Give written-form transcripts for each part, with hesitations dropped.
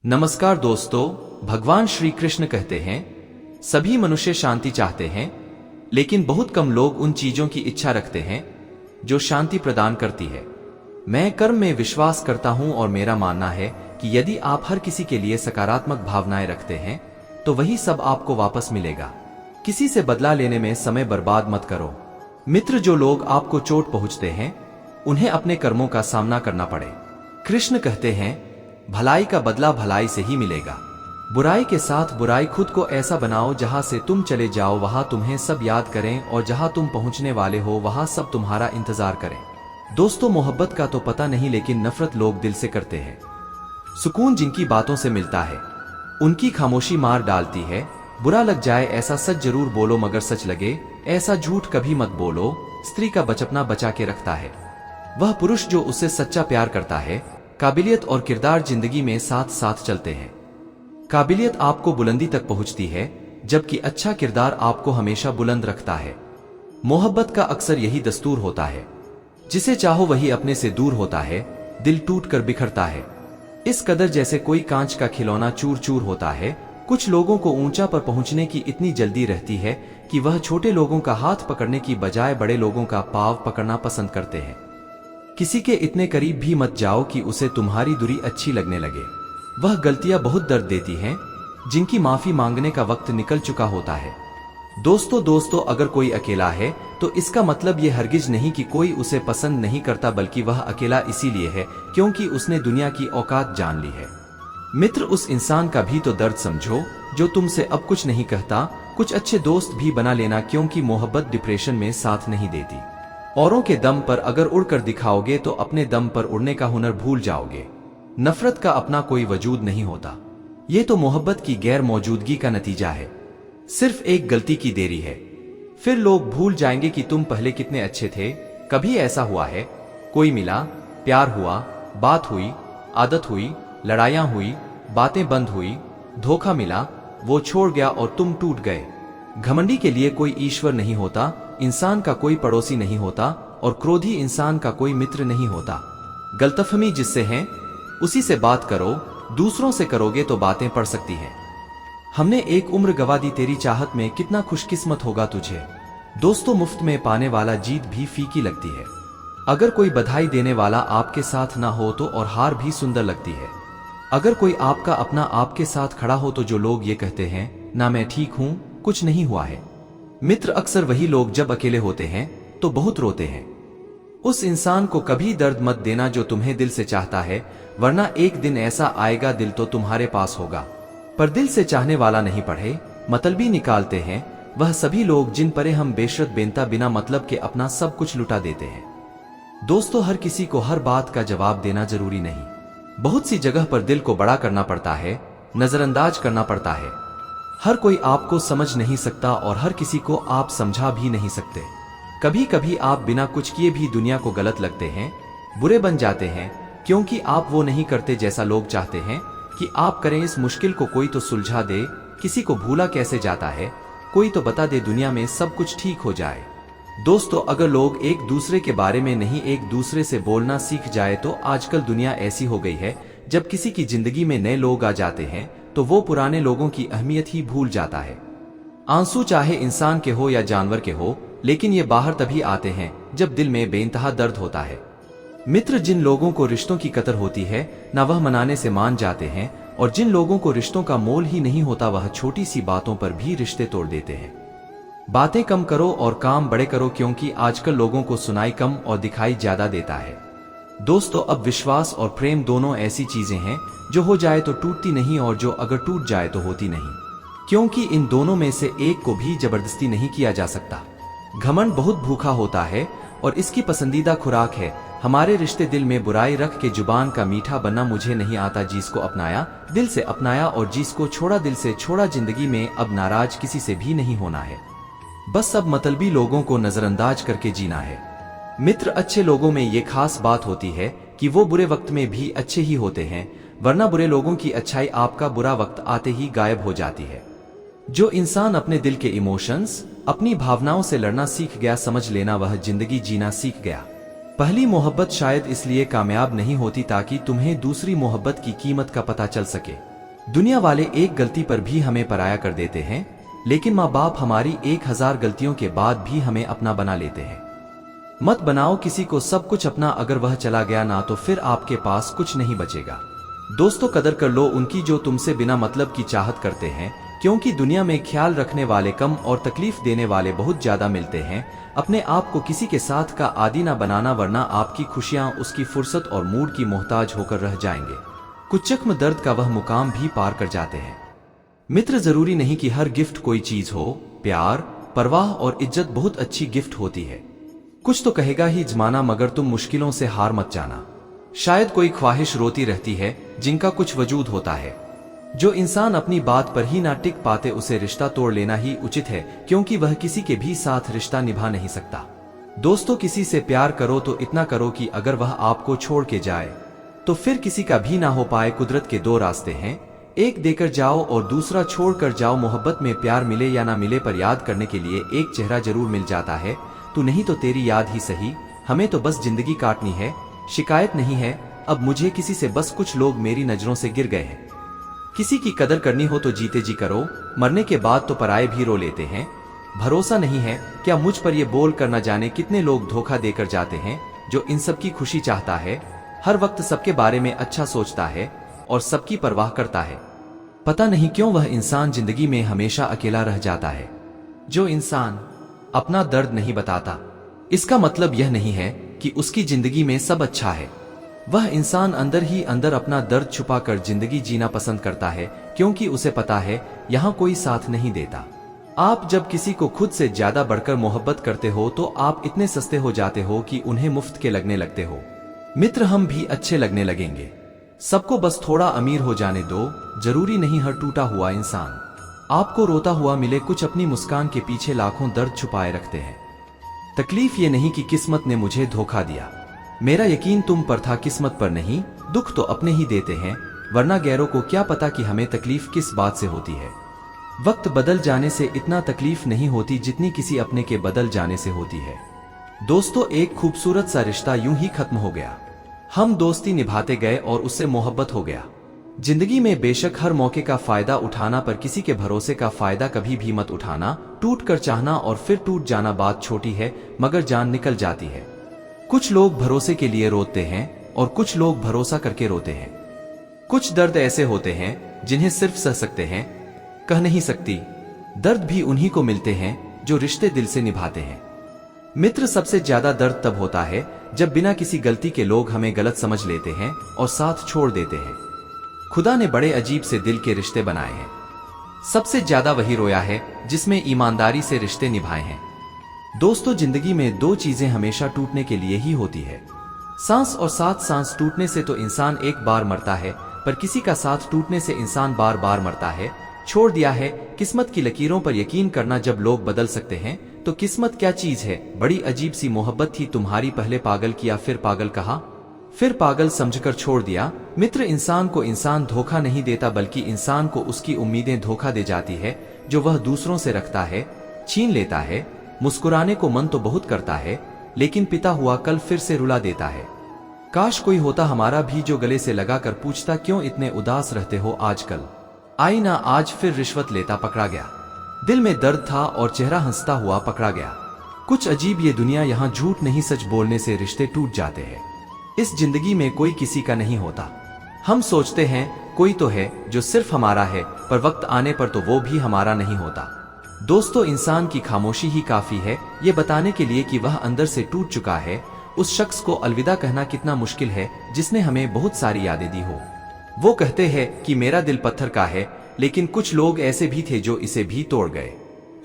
नमस्कार दोस्तों, भगवान श्री कृष्ण कहते हैं सभी मनुष्य शांति चाहते हैं, लेकिन बहुत कम लोग उन चीजों की इच्छा रखते हैं जो शांति प्रदान करती है। मैं कर्म में विश्वास करता हूं और मेरा मानना है कि यदि आप हर किसी के लिए सकारात्मक भावनाएं रखते हैं तो वही सब आपको वापस मिलेगा। किसी से बदला लेने में समय बर्बाद मत करो। मित्र, जो लोग आपको चोट पहुंचते हैं उन्हें अपने कर्मों का सामना करना पड़े। कृष्ण कहते हैं भलाई का बदला भलाई से ही मिलेगा। बुराई के साथ बुराई खुद को ऐसा बनाओ जहां से तुम चले जाओ वहां तुम्हें सब याद करें, और जहां तुम पहुंचने वाले हो वहां सब तुम्हारा इंतजार करें। दोस्तों, मोहब्बत का तो पता नहीं, लेकिन नफरत लोग दिल से करते हैं। सुकून जिनकी बातों से मिलता है उनकी खामोशी मार डालती है। बुरा लग जाए ऐसा सच जरूर बोलो, मगर सच लगे ऐसा झूठ कभी मत बोलो। स्त्री का बचपना बचा के रखता है वह पुरुष जो उससे सच्चा प्यार करता है। काबिलियत और किरदार जिंदगी में साथ साथ चलते हैं। काबिलियत आपको बुलंदी तक पहुंचती है, जबकि अच्छा किरदार आपको हमेशा बुलंद रखता है। मोहब्बत का अक्सर यही दस्तूर होता है, जिसे चाहो वही अपने से दूर होता है, दिल टूट कर बिखरता है। इस कदर जैसे कोई कांच का खिलौना चूर चूर होता है। कुछ लोगों को ऊंचा पर पहुंचने की इतनी जल्दी रहती है कि वह छोटे लोगों का हाथ पकड़ने की बजाय बड़े लोगों का पांव पकड़ना पसंद करते हैं। किसी के इतने करीब भी मत जाओ कि उसे तुम्हारी दूरी अच्छी लगने लगे। वह गलतियां बहुत दर्द देती हैं, जिनकी माफी मांगने का वक्त निकल चुका होता है। दोस्तों, अगर कोई अकेला है तो इसका मतलब ये हरगिज नहीं कि कोई उसे पसंद नहीं करता, बल्कि वह अकेला इसीलिए है क्योंकि उसने दुनिया की औकात जान ली है। मित्र, उस इंसान का भी तो दर्द समझो जो तुमसे अब कुछ नहीं कहता। कुछ अच्छे दोस्त भी बना लेना, क्योंकि मोहब्बत डिप्रेशन में साथ नहीं देती। औरों के दम पर अगर उड़कर दिखाओगे तो अपने दम पर उड़ने का हुनर भूल जाओगे। नफरत का अपना कोई वजूद नहीं होता, ये तो मोहब्बत की गैर मौजूदगी का नतीजा है। सिर्फ एक गलती की देरी है, फिर लोग भूल जाएंगे कि तुम पहले कितने अच्छे थे। कभी ऐसा हुआ है कोई मिला, प्यार हुआ, बात हुई, आदत हुई, लड़ाइयां हुई, बातें बंद हुई, धोखा मिला, वो छोड़ गया और तुम टूट गए। घमंडी के लिए कोई ईश्वर नहीं होता, इंसान का कोई पड़ोसी नहीं होता, और क्रोधी इंसान का कोई मित्र नहीं होता। गलतफहमी जिससे है उसी से बात करो, दूसरों से करोगे तो बातें पड़ सकती हैं। हमने एक उम्र गवा दी तेरी चाहत में, कितना खुशकिस्मत होगा तुझे। दोस्तों, मुफ्त में पाने वाला जीत भी फीकी लगती है। अगर कोई बधाई देने वाला आपके साथ ना हो तो और हार भी सुंदर लगती है। अगर कोई आपका अपना आपके साथ खड़ा हो तो जो लोग ये कहते हैं ना मैं ठीक हूं, कुछ नहीं हुआ है। मित्र, अक्सर वही लोग जब अकेले होते हैं तो बहुत रोते हैं। उस इंसान को कभी दर्द मत देना जो तुम्हें दिल से चाहता है, वरना एक दिन ऐसा आएगा दिल तो तुम्हारे पास होगा पर दिल से चाहने वाला नहीं पढ़े। मतलबी निकालते हैं वह सभी लोग जिन पर हम बेशर्त बेनता बिना मतलब के अपना सब कुछ लुटा देते हैं। दोस्तों, हर किसी को हर बात का जवाब देना जरूरी नहीं। बहुत सी जगह पर दिल को बड़ा करना पड़ता है, नजरअंदाज करना पड़ता है। हर कोई आपको समझ नहीं सकता और हर किसी को आप समझा भी नहीं सकते। कभी कभी आप बिना कुछ किए भी दुनिया को गलत लगते हैं, बुरे बन जाते हैं, क्योंकि आप वो नहीं करते जैसा लोग चाहते हैं कि आप करें। इस मुश्किल को कोई तो सुलझा दे। किसी को भूला कैसे जाता है, कोई तो बता दे, दुनिया में सब कुछ ठीक हो जाए। दोस्तों, अगर लोग एक दूसरे के बारे में नहीं एक दूसरे से बोलना सीख जाए तो आजकल दुनिया ऐसी हो गई है, जब किसी की जिंदगी में नए लोग आ जाते हैं तो वो पुराने लोगों की अहमियत ही भूल जाता है। आंसू चाहे इंसान के हो या जानवर के हो, लेकिन ये बाहर तभी आते हैं जब दिल में बेइंतहा दर्द होता है। मित्र, जिन लोगों को रिश्तों की कदर होती है ना वह मनाने से मान जाते हैं, और जिन लोगों को रिश्तों का मोल ही नहीं होता वह छोटी सी बातों पर भी रिश्ते तोड़ देते हैं। बातें कम करो और काम बड़े करो, क्योंकि आजकल लोगों को सुनाई कम और दिखाई ज्यादा देता है। दोस्तों, अब विश्वास और प्रेम दोनों ऐसी चीजें हैं जो हो जाए तो टूटती नहीं और जो अगर टूट जाए तो होती नहीं, क्योंकि इन दोनों में से एक को भी जबरदस्ती नहीं किया जा सकता। घमंड बहुत भूखा होता है और इसकी पसंदीदा खुराक है हमारे रिश्ते। दिल में बुराई रख के जुबान का मीठा बनना मुझे नहीं आता। जिसको अपनाया दिल से अपनाया और जिसको छोड़ा दिल से छोड़ा। जिंदगी में अब नाराज किसी से भी नहीं होना है, बस अब मतलबी लोगों को नजरअंदाज करके जीना है। मित्र, अच्छे लोगों में ये खास बात होती है कि वो बुरे वक्त में भी अच्छे ही होते हैं, वरना बुरे लोगों की अच्छाई आपका बुरा वक्त आते ही गायब हो जाती है। जो इंसान अपने दिल के इमोशंस, अपनी भावनाओं से लड़ना सीख गया, समझ लेना वह जिंदगी जीना सीख गया। पहली मोहब्बत शायद इसलिए कामयाब नहीं होती ताकि तुम्हें दूसरी मोहब्बत की कीमत का पता चल सके। दुनिया वाले एक गलती पर भी हमें पराया कर देते हैं, लेकिन माँ बाप हमारी 1000 गलतियों के बाद भी हमें अपना बना लेते हैं। मत बनाओ किसी को सब कुछ अपना, अगर वह चला गया ना तो फिर आपके पास कुछ नहीं बचेगा। दोस्तों, कदर कर लो उनकी जो तुमसे बिना मतलब की चाहत करते हैं, क्योंकि दुनिया में ख्याल रखने वाले कम और तकलीफ देने वाले बहुत ज्यादा मिलते हैं। अपने आप को किसी के साथ का आदी ना बनाना, वरना आपकी खुशियां उसकी फुर्सत और मूड की मोहताज होकर रह जाएंगे। कुछ चकम दर्द का वह मुकाम भी पार कर जाते हैं। मित्र, जरूरी नहीं कि हर गिफ्ट कोई चीज हो। प्यार, परवाह और इज्जत बहुत अच्छी गिफ्ट होती है। कुछ तो कहेगा ही जमाना, मगर तुम मुश्किलों से हार मत जाना। शायद कोई ख्वाहिश रोती रहती है जिनका कुछ वजूद होता है। जो इंसान अपनी बात पर ही ना टिक पाते, उसे रिश्ता तोड़ लेना ही उचित है, क्योंकि वह किसी के भी साथ रिश्ता निभा नहीं सकता। दोस्तों, किसी से प्यार करो तो इतना करो कि अगर वह आपको छोड़ के जाए तो फिर किसी का भी ना हो पाए। कुदरत के दो रास्ते हैं, एक देकर जाओ और दूसरा छोड़ कर जाओ। मोहब्बत में प्यार मिले या ना मिले, पर याद करने के लिए एक चेहरा जरूर मिल जाता है। तू नहीं तो तेरी याद ही सही, हमें तो बस जिंदगी काटनी है। शिकायत नहीं है अब मुझे किसी से, बस कुछ लोग मेरी नजरों से गिर गए हैं। किसी की कदर करनी हो तो जीते जी करो, मरने के बाद तो पराये भी रो लेते हैं। भरोसा नहीं है क्या मुझ पर ये बोल कर न जाने कितने लोग धोखा देकर जाते हैं। जो इन सब की खुशी चाहता है, हर वक्त सबके बारे में अच्छा सोचता है और सबकी परवाह करता है, पता नहीं क्यों वह इंसान जिंदगी में हमेशा अकेला रह जाता है। जो इंसान अपना दर्द नहीं बताता, इसका मतलब यह नहीं है कि उसकी जिंदगी में सब अच्छा है। वह इंसान अंदर ही अंदर अपना दर्द छुपाकर जिंदगी जीना पसंद करता है, क्योंकि उसे पता है यहाँ कोई साथ नहीं देता। आप जब किसी को खुद से ज्यादा बढ़कर मोहब्बत करते हो तो आप इतने सस्ते हो जाते हो कि उन्हें मुफ्त के लगने लगते हो। मित्र, हम भी अच्छे लगने लगेंगे। सबको बस थोड़ा अमीर हो जाने दो। जरूरी नहीं हर टूटा हुआ इंसान आपको रोता हुआ मिले। कुछ अपनी मुस्कान के पीछे लाखों दर्द छुपाए रखते हैं। तकलीफ ये नहीं कि किस्मत ने मुझे धोखा दिया, मेरा यकीन तुम पर था, किस्मत पर नहीं। दुख तो अपने ही देते हैं, वरना गैरों को क्या पता कि हमें तकलीफ किस बात से होती है। वक्त बदल जाने से इतना तकलीफ नहीं होती जितनी किसी अपने के बदल जाने से होती है। दोस्तों, एक खूबसूरत सा रिश्ता यूं ही खत्म हो गया। हम दोस्ती निभाते गए और उससे मोहब्बत हो गया। जिंदगी में बेशक हर मौके का फायदा उठाना, पर किसी के भरोसे का फायदा कभी भी मत उठाना। टूट कर चाहना और फिर टूट जाना बात छोटी है, मगर जान निकल जाती है। कुछ लोग भरोसे के लिए रोते हैं और कुछ लोग भरोसा करके रोते हैं। कुछ दर्द ऐसे होते हैं जिन्हें सिर्फ सह सकते हैं, कह नहीं सकती। दर्द भी उन्हीं को मिलते हैं जो रिश्ते दिल से निभाते हैं। मित्र, सबसे ज्यादा दर्द तब होता है जब बिना किसी गलती के लोग हमें गलत समझ लेते हैं और साथ छोड़ देते हैं। खुदा ने बड़े अजीब से दिल के रिश्ते बनाए हैं। सबसे ज्यादा वही रोया है जिसमें ईमानदारी से रिश्ते निभाए हैं। दोस्तों, जिंदगी में दो चीजें हमेशा टूटने के लिए ही होती है, सांस और साथ। सांस टूटने से तो इंसान एक बार मरता है, पर किसी का साथ टूटने से इंसान बार बार मरता है। छोड़ दिया है किस्मत की लकीरों पर यकीन करना। जब लोग बदल सकते हैं तो किस्मत क्या चीज है। बड़ी अजीब सी मोहब्बत थी तुम्हारी, पहले पागल किया, फिर पागल कहा, फिर पागल समझकर छोड़ दिया। मित्र, इंसान को इंसान धोखा नहीं देता, बल्कि इंसान को उसकी उम्मीदें धोखा दे जाती है जो वह दूसरों से रखता है, छीन लेता है। मुस्कुराने को मन तो बहुत करता है, लेकिन पिता हुआ कल फिर से रुला देता है। काश कोई होता हमारा भी जो गले से लगा कर पूछता, क्यों इतने उदास रहते हो आजकल। आई ना आज फिर रिश्वत लेता पकड़ा गया। दिल में दर्द था और चेहरा हंसता हुआ पकड़ा गया। कुछ अजीब ये दुनिया, यहाँ झूठ नहीं सच बोलने से रिश्ते टूट जाते हैं। इस जिंदगी में कोई किसी का नहीं होता। हम सोचते हैं कोई तो है जो सिर्फ हमारा है, पर वक्त आने पर तो वो भी हमारा नहीं होता। दोस्तों, इंसान की खामोशी ही काफी है ये बताने के लिए कि वह अंदर से टूट चुका है। उस शख्स को अलविदा कहना कितना मुश्किल है जिसने हमें बहुत सारी यादें दी हो। वो कहते हैं कि मेरा दिल पत्थर का है, लेकिन कुछ लोग ऐसे भी थे जो इसे भी तोड़ गए।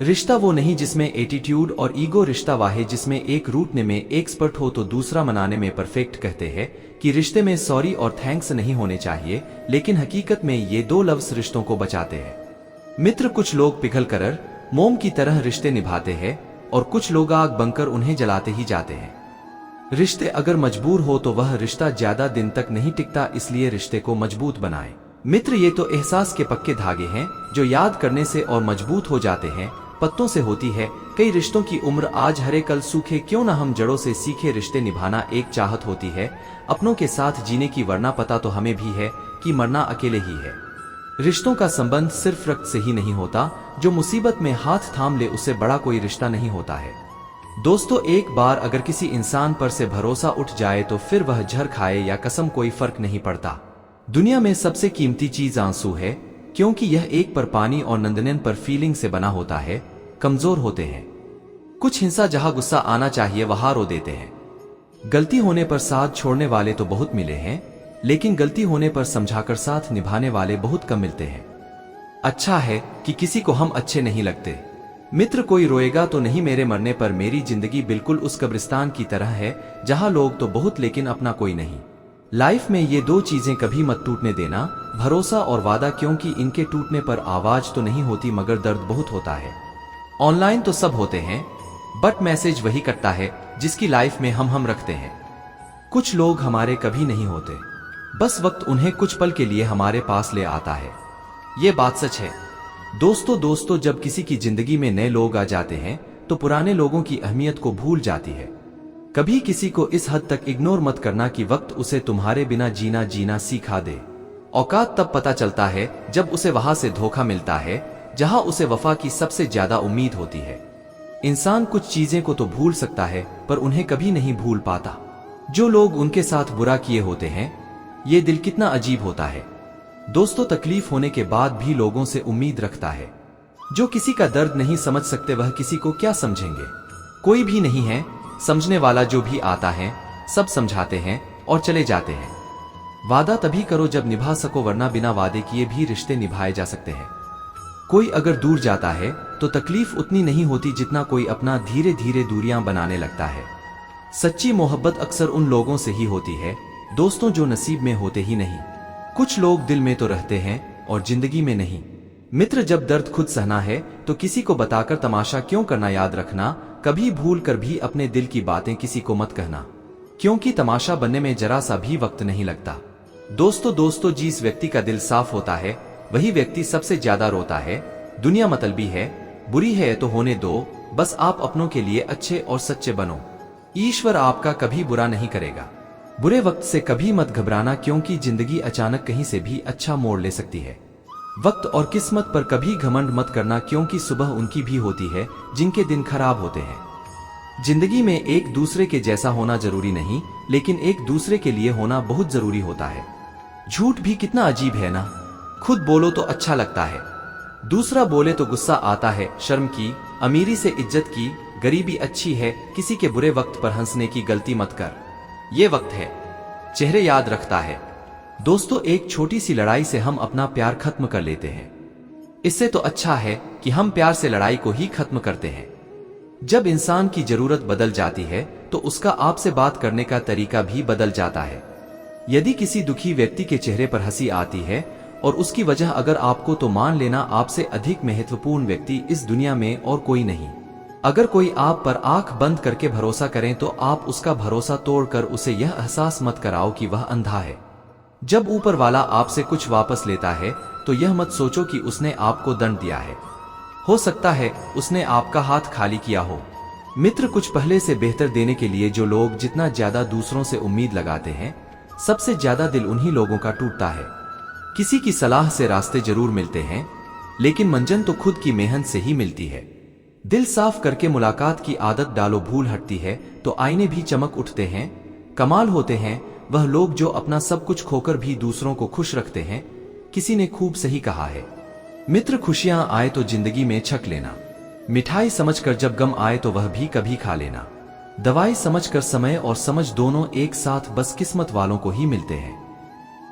रिश्ता वो नहीं जिसमें एटीट्यूड और ईगो, रिश्ता वाहे जिसमें एक रूठने में एक्सपर्ट हो तो दूसरा मनाने में परफेक्ट। कहते हैं कि रिश्ते में सॉरी और थैंक्स नहीं होने चाहिए, लेकिन हकीकत में ये दो लफ्ज रिश्तों को बचाते हैं। मित्र, कुछ लोग पिघल कर मोम की तरह रिश्ते निभाते हैं और कुछ लोग आग बनकर उन्हें जलाते ही जाते हैं। रिश्ते अगर मजबूर हो तो वह रिश्ता ज्यादा दिन तक नहीं टिकता, इसलिए रिश्ते को मजबूत बनाएं। मित्र, ये तो एहसास के पक्के धागे हैं जो याद करने से और मजबूत हो जाते हैं। पत्तों से होती है कई रिश्तों की उम्र, आज हरे कल सूखे, क्यों ना हम जड़ों से सीखे। रिश्ते निभाना एक चाहत होती है अपनों के साथ जीने की, वरना पता तो हमें भी है कि मरना अकेले ही है। रिश्तों का संबंध सिर्फ रक्त से ही नहीं होता, जो मुसीबत में हाथ थाम ले उससे बड़ा कोई रिश्ता नहीं होता है। दोस्तों, एक बार अगर किसी इंसान पर से भरोसा उठ जाए तो फिर वह जहर खाए या कसम कोई फर्क नहीं पड़ता। दुनिया में सबसे कीमती चीज आंसू है, क्योंकि यह एक पर पानी और नंदनयन पर फीलिंग से बना होता है। कमजोर होते हैं कुछ हिंसा, जहां गुस्सा आना चाहिए वहां रो देते हैं। गलती होने पर साथ छोड़ने वाले तो बहुत मिले हैं, लेकिन गलती होने पर समझाकर साथ निभाने वाले बहुत कम मिलते हैं। अच्छा है कि किसी को हम अच्छे नहीं लगते। मित्र, कोई रोएगा तो नहीं, मेरे मरने पर मेरी जिंदगी बिल्कुल उस कब्रिस्तान की तरह है जहां लोग तो बहुत लेकिन अपना कोई नहीं। लाइफ में ये दो चीजें कभी मत टूटने देना, भरोसा और वादा, क्योंकि इनके टूटने पर आवाज तो नहीं होती मगर दर्द बहुत होता है। ऑनलाइन तो सब होते हैं, बट मैसेज वही करता है जिसकी लाइफ में हम रखते हैं। कुछ लोग हमारे कभी नहीं होते, बस वक्त उन्हें कुछ पल के लिए हमारे पास ले आता है। ये बात सच है। दोस्तों, जब किसी की जिंदगी में नए लोग आ जाते हैं तो पुराने लोगों की अहमियत को भूल जाती है। कभी किसी को इस हद तक इग्नोर मत करना कि वक्त उसे तुम्हारे बिना जीना सिखा दे। औकात तब पता चलता है जब उसे वहां से धोखा मिलता है जहां उसे वफा की सबसे ज्यादा उम्मीद होती है। इंसान कुछ चीजें को तो भूल सकता है पर उन्हें कभी नहीं भूल पाता। जो लोग उनके साथ बुरा किए होते हैं, ये दिल कितना अजीब होता है। दोस्तों, तकलीफ होने के बाद भी लोगों से उम्मीद रखता है। जो किसी का दर्द नहीं समझ सकते वह किसी को क्या समझेंगे। कोई भी नहीं है समझने वाला, जो भी आता है सब समझाते हैं और चले जाते हैं। वादा तभी करो जब निभा सको, वरना बिना वादे किए भी रिश्ते निभाए जा सकते हैं। कोई अगर दूर जाता है तो तकलीफ उतनी नहीं होती जितना कोई अपना धीरे धीरे दूरियां बनाने लगता है। सच्ची मोहब्बत अक्सर उन लोगों से ही होती है दोस्तों जो नसीब में होते ही नहीं। कुछ लोग दिल में तो रहते हैं और जिंदगी में नहीं। मित्र, जब दर्द खुद सहना है तो किसी को बताकर तमाशा क्यों करना। याद रखना, कभी भूल कर भी अपने दिल की बातें किसी को मत कहना, क्योंकि तमाशा बनने में जरा सा भी वक्त नहीं लगता। दोस्तों, जिस व्यक्ति का दिल साफ होता है वही व्यक्ति सबसे ज्यादा रोता है। दुनिया मतलबी है, बुरी है तो होने दो, बस आप अपनों के लिए अच्छे और सच्चे बनो। ईश्वर आपका कभी बुरा नहीं करेगा। बुरे वक्त से कभी मत घबराना, क्योंकि जिंदगी अचानक कहीं से भी अच्छा मोड़ ले सकती है। वक्त और किस्मत पर कभी घमंड मत करना, क्योंकि सुबह उनकी भी होती है जिनके दिन खराब होते हैं। जिंदगी में एक दूसरे के जैसा होना जरूरी नहीं, लेकिन एक दूसरे के लिए होना बहुत जरूरी होता है। झूठ भी कितना अजीब है ना। खुद बोलो तो अच्छा लगता है, दूसरा बोले तो गुस्सा आता है। शर्म की, अमीरी से इज्जत की, गरीबी अच्छी है, किसी के बुरे वक्त पर हंसने की गलती मत कर। ये वक्त है, चेहरे याद रखता है। दोस्तों, एक छोटी सी लड़ाई से हम अपना प्यार खत्म कर लेते हैं। इससे तो अच्छा है कि हम प्यार से लड़ाई को ही खत्म करते हैं। जब इंसान की जरूरत बदल जाती है तो उसका आपसे बात करने का तरीका भी बदल जाता है। यदि किसी दुखी व्यक्ति के चेहरे पर हंसी आती है और उसकी वजह अगर आपको, तो मान लेना आपसे अधिक महत्वपूर्ण व्यक्ति इस दुनिया में और कोई नहीं। अगर कोई आप पर आंख बंद करके भरोसा करें तो आप उसका भरोसा तोड़कर उसे यह एहसास मत कराओ कि वह अंधा है। जब ऊपर वाला आपसे कुछ वापस लेता है तो यह मत सोचो कि उसने आपको दंड दिया है। हो सकता है उसने आपका हाथ खाली किया हो। मित्र, कुछ पहले से बेहतर देने के लिए जो लोग जितना ज्यादा दूसरों से उम्मीद लगाते हैं, सबसे ज्यादा दिल उन्हीं लोगों का टूटता है। किसी की सलाह से रास्ते जरूर मिलते हैं, लेकिन मंजिल तो खुद की मेहनत से ही मिलती है। दिल साफ करके मुलाकात की आदत डालो, भूल हटती है तो आईने भी चमक उठते हैं। कमाल होते हैं वह लोग जो अपना सब कुछ खोकर भी दूसरों को खुश रखते हैं। किसी ने खूब सही कहा है, मित्र, खुशियां आए तो जिंदगी में छक लेना, मिठाई समझकर जब गम आए तो वह भी कभी खा लेना। दवाई समझकर समय और समझ दोनों एक साथ बस किस्मत वालों को ही मिलते हैं,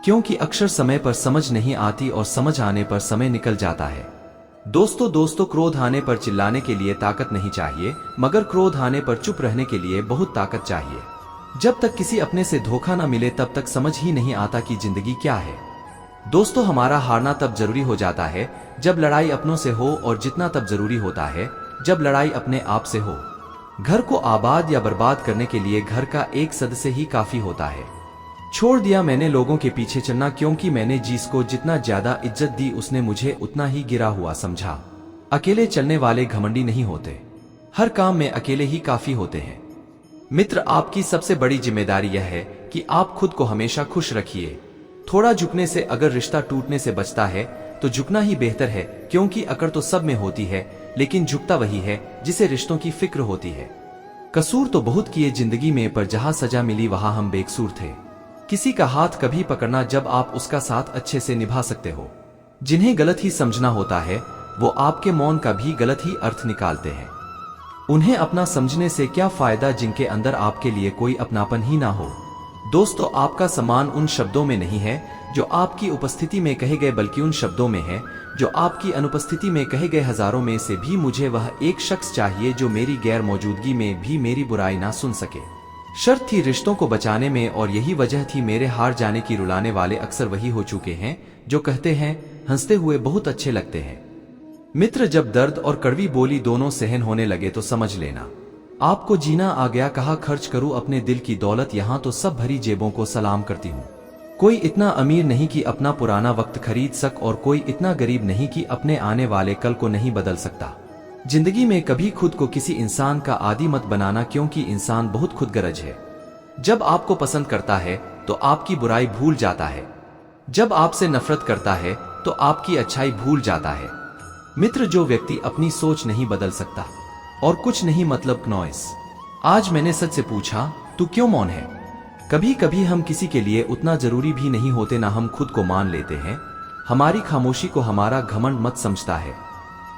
क्योंकि अक्सर समय पर समझ नहीं आती और समझ आने पर समय निकल जाता है। दोस्तों, क्रोध आने पर चिल्लाने के लिए ताकत नहीं चाहिए, मगर क्रोध आने पर चुप रहने के लिए बहुत ताकत चाहिए। जब तक किसी अपने से धोखा न मिले तब तक समझ ही नहीं आता कि जिंदगी क्या है। दोस्तों, हमारा हारना तब जरूरी हो जाता है जब लड़ाई अपनों से हो, और जीतना तब जरूरी होता है जब लड़ाई अपने आप से हो। घर को आबाद या बर्बाद करने के लिए घर का एक सदस्य ही काफी होता है। छोड़ दिया मैंने लोगों के पीछे चलना, क्योंकि मैंने जिसको जितना ज्यादा इज्जत दी उसने मुझे उतना ही गिरा हुआ समझा। अकेले चलने वाले घमंडी नहीं होते, हर काम में अकेले ही काफी होते हैं। मित्र, आपकी सबसे बड़ी जिम्मेदारी यह है कि आप खुद को हमेशा खुश रखिए। थोड़ा झुकने से अगर रिश्ता टूटने से बचता है तो झुकना ही बेहतर है, क्योंकि अकड़ तो सब में होती है, लेकिन झुकता वही है जिसे रिश्तों की फिक्र होती है। कसूर तो बहुत किए जिंदगी में, पर जहां सजा मिली वहां हम बेकसूर थे। किसी का हाथ कभी पकड़ना जब आप उसका साथ अच्छे से निभा सकते हो। जिन्हें गलत ही समझना होता है वो आपके मौन का भी गलत ही अर्थ निकालते हैं। उन्हें अपना समझने से क्या फायदा जिनके अंदर आपके लिए कोई अपनापन ही ना हो। दोस्तों, आपका सम्मान उन शब्दों में नहीं है जो आपकी उपस्थिति में कहे गए, बल्कि उन शब्दों में है जो आपकी अनुपस्थिति में कहे गए। हजारों में से भी मुझे वह एक शख्स चाहिए जो मेरी गैर मौजूदगी में भी मेरी बुराई ना सुन सके। शर्त थी रिश्तों को बचाने में, और यही वजह थी मेरे हार जाने की। रुलाने वाले अक्सर वही हो चुके हैं जो कहते हैं हंसते हुए बहुत अच्छे लगते हैं। मित्र, जब दर्द और कड़वी बोली दोनों सहन होने लगे तो समझ लेना आपको जीना आ गया। कहा खर्च करूं अपने दिल की दौलत, यहां तो सब भरी जेबों को सलाम करती हूं। कोई इतना अमीर नहीं कि अपना पुराना वक्त खरीद सक, और कोई इतना गरीब नहीं कि अपने आने वाले कल को नहीं बदल सकता। जिंदगी में कभी खुद को किसी इंसान का आदी मत बनाना, क्योंकि इंसान बहुत खुदगर्ज है। जब आपको पसंद करता है तो आपकी बुराई भूल जाता है, जब आपसे नफरत करता है तो आपकी अच्छाई भूल जाता है। मित्र, जो व्यक्ति अपनी सोच नहीं बदल सकता और कुछ नहीं मतलब नॉइस। आज मैंने सच से पूछा, तू क्यों मौन है? कभी कभी हम किसी के लिए उतना जरूरी भी नहीं होते ना हम खुद को मान लेते हैं। हमारी खामोशी को हमारा घमंड मत समझता है।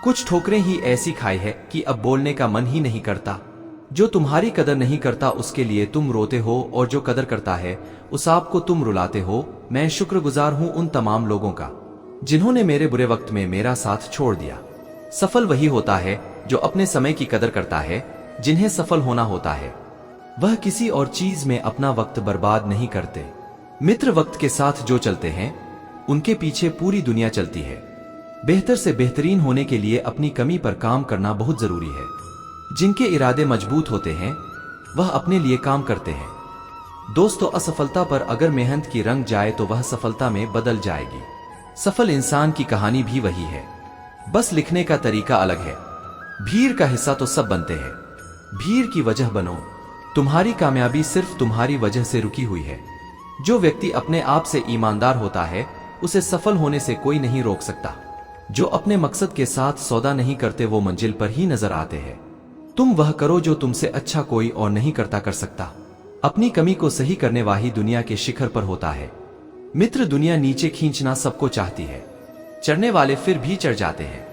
कुछ ठोकरें ही ऐसी खाई है कि अब बोलने का मन ही नहीं करता। जो तुम्हारी कदर नहीं करता उसके लिए तुम रोते हो, और जो कदर करता है उस आपको तुम रुलाते हो। मैं शुक्रगुजार हूं उन तमाम लोगों का जिन्होंने मेरे बुरे वक्त में मेरा साथ छोड़ दिया। सफल वही होता है जो अपने समय की कदर करता है। जिन्हें सफल होना होता है वह किसी और चीज में अपना वक्त बर्बाद नहीं करते। मित्र, वक्त के साथ जो चलते हैं उनके पीछे पूरी दुनिया चलती है। बेहतर से बेहतरीन होने के लिए अपनी कमी पर काम करना बहुत जरूरी है। जिनके इरादे मजबूत होते हैं वह अपने लिए काम करते हैं। दोस्तों, असफलता पर अगर मेहनत की रंग जाए तो वह सफलता में बदल जाएगी। सफल इंसान की कहानी भी वही है, बस लिखने का तरीका अलग है। भीड़ का हिस्सा तो सब बनते हैं, भीड़ की वजह बनो। तुम्हारी कामयाबी सिर्फ तुम्हारी वजह से रुकी हुई है। जो व्यक्ति अपने आप से ईमानदार होता है उसे सफल होने से कोई नहीं रोक सकता। जो अपने मकसद के साथ सौदा नहीं करते वो मंजिल पर ही नजर आते हैं। तुम वह करो जो तुमसे अच्छा कोई और नहीं करता कर सकता। अपनी कमी को सही करने वाली दुनिया के शिखर पर होता है। मित्र, दुनिया नीचे खींचना सबको चाहती है, चढ़ने वाले फिर भी चढ़ जाते हैं।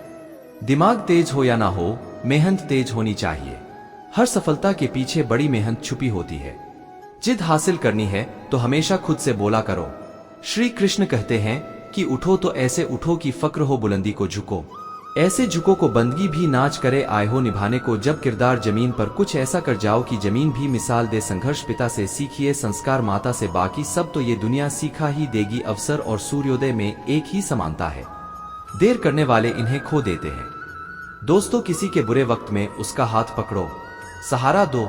दिमाग तेज हो या ना हो, मेहनत तेज होनी चाहिए। हर सफलता के पीछे बड़ी मेहनत छुपी होती है। जिद हासिल करनी है तो हमेशा खुद से बोला करो। श्री कृष्ण कहते हैं कि उठो तो ऐसे उठो कि फक्र हो बुलंदी को झुको। ऐसे झुको को बंदगी भी नाच करे आए हो निभाने को। जब किरदार जमीन पर कुछ ऐसा कर जाओ कि जमीन भी मिसाल दे। संघर्ष पिता से सीखिए, संस्कार माता से, बाकी सब तो ये दुनिया सिखा ही देगी। अवसर और सूर्योदय में एक ही समानता है, देर करने वाले इन्हें खो देते हैं। दोस्तों, किसी के बुरे वक्त में उसका हाथ पकड़ो, सहारा दो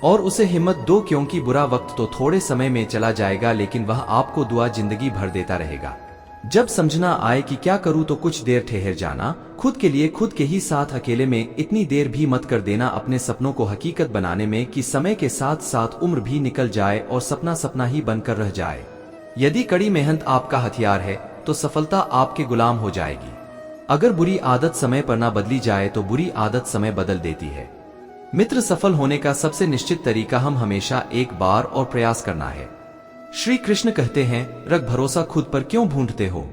और उसे हिम्मत दो, क्योंकि बुरा वक्त तो थोड़े समय में चला जाएगा लेकिन वह आपको दुआ जिंदगी भर देता रहेगा। जब समझना आए कि क्या करूं तो कुछ देर ठहर जाना। खुद के लिए खुद के ही साथ अकेले में इतनी देर भी मत कर देना अपने सपनों को हकीकत बनाने में कि समय के साथ साथ उम्र भी निकल जाए और सपना सपना ही बनकर रह जाए। यदि कड़ी मेहनत आपका हथियार है तो सफलता आपके गुलाम हो जाएगी। अगर बुरी आदत समय पर ना बदली जाए तो बुरी आदत समय बदल देती है। मित्र, सफल होने का सबसे निश्चित तरीका हम हमेशा एक बार और प्रयास करना है। श्री कृष्ण कहते हैं, रख भरोसा खुद पर क्यों ढूंढते हो।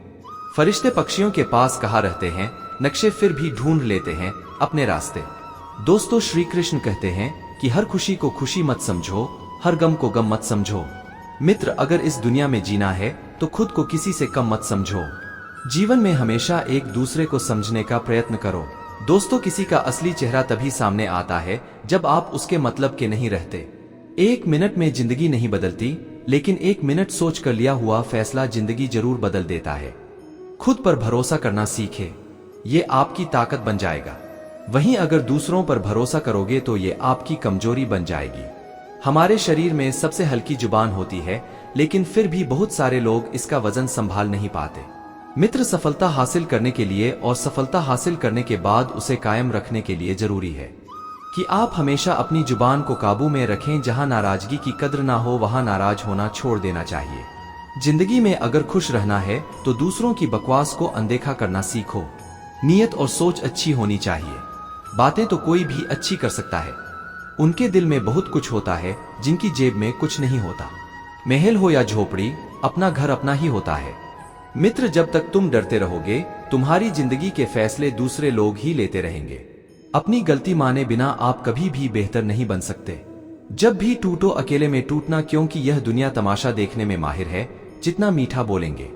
फरिश्ते पक्षियों के पास कहाँ रहते हैं, नक्शे फिर भी ढूंढ लेते हैं अपने रास्ते। दोस्तों, श्री कृष्ण कहते हैं कि हर खुशी को खुशी मत समझो, हर गम को गम मत समझो। मित्र, अगर इस दुनिया में जीना है तो खुद को किसी से कम मत समझो। जीवन में हमेशा एक दूसरे को समझने का प्रयत्न करो। दोस्तों, किसी का असली चेहरा तभी सामने आता है जब आप उसके मतलब के नहीं रहते। एक मिनट में जिंदगी नहीं बदलती, लेकिन एक मिनट सोच कर लिया हुआ फैसला जिंदगी जरूर बदल देता है। खुद पर भरोसा करना सीखे, ये आपकी ताकत बन जाएगा। वहीं अगर दूसरों पर भरोसा करोगे तो ये आपकी कमजोरी बन जाएगी। हमारे शरीर में सबसे हल्की जुबान होती है, लेकिन फिर भी बहुत सारे लोग इसका वजन संभाल नहीं पाते। मित्र, सफलता हासिल करने के लिए और सफलता हासिल करने के बाद उसे कायम रखने के लिए जरूरी है कि आप हमेशा अपनी जुबान को काबू में रखें। जहां नाराजगी की कद्र ना हो वहां नाराज होना छोड़ देना चाहिए। जिंदगी में अगर खुश रहना है तो दूसरों की बकवास को अनदेखा करना सीखो। नीयत और सोच अच्छी होनी चाहिए। बातें तो कोई भी अच्छी कर सकता है, उनके दिल में बहुत कुछ होता है जिनकी जेब में कुछ नहीं होता। महल हो या झोपड़ी, अपना घर अपना ही होता है। मित्र, जब तक तुम डरते रहोगे तुम्हारी जिंदगी के फैसले दूसरे लोग ही लेते रहेंगे। अपनी गलती माने बिना आप कभी भी बेहतर नहीं बन सकते। जब भी टूटो अकेले में टूटना, क्योंकि यह दुनिया तमाशा देखने में माहिर है। जितना मीठा बोलेंगे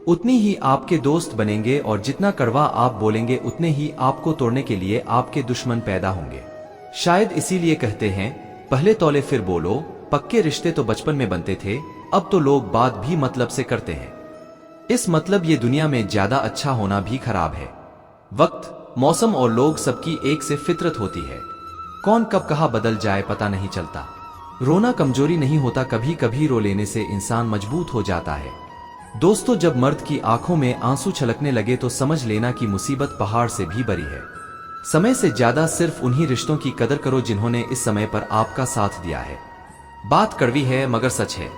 उतनी ही आपके दोस्त बनेंगे, और जितना कड़वा आप बोलेंगे उतने ही आपको तोड़ने के लिए आपके दुश्मन पैदा होंगे। शायद इसीलिए कहते हैं, पहले तौले फिर बोलो। पक्के रिश्ते तो बचपन में बनते थे, अब तो लोग बात भी मतलब से करते हैं। इस मतलब ये दुनिया में ज्यादा अच्छा होना भी खराब है। वक्त, मौसम और लोग सबकी एक से फितरत होती है। कौन कब कहाँ बदल जाए पता नहीं चलता। रोना कमजोरी नहीं होता, कभी कभी रो लेने से इंसान मजबूत हो जाता है। दोस्तों, जब मर्द की आंखों में आंसू छलकने लगे तो समझ लेना कि मुसीबत पहाड़ से भी बड़ी है। समय से ज्यादा सिर्फ उन्हीं रिश्तों की कदर करो जिन्होंने इस समय पर आपका साथ दिया है। बात कड़वी है मगर सच है।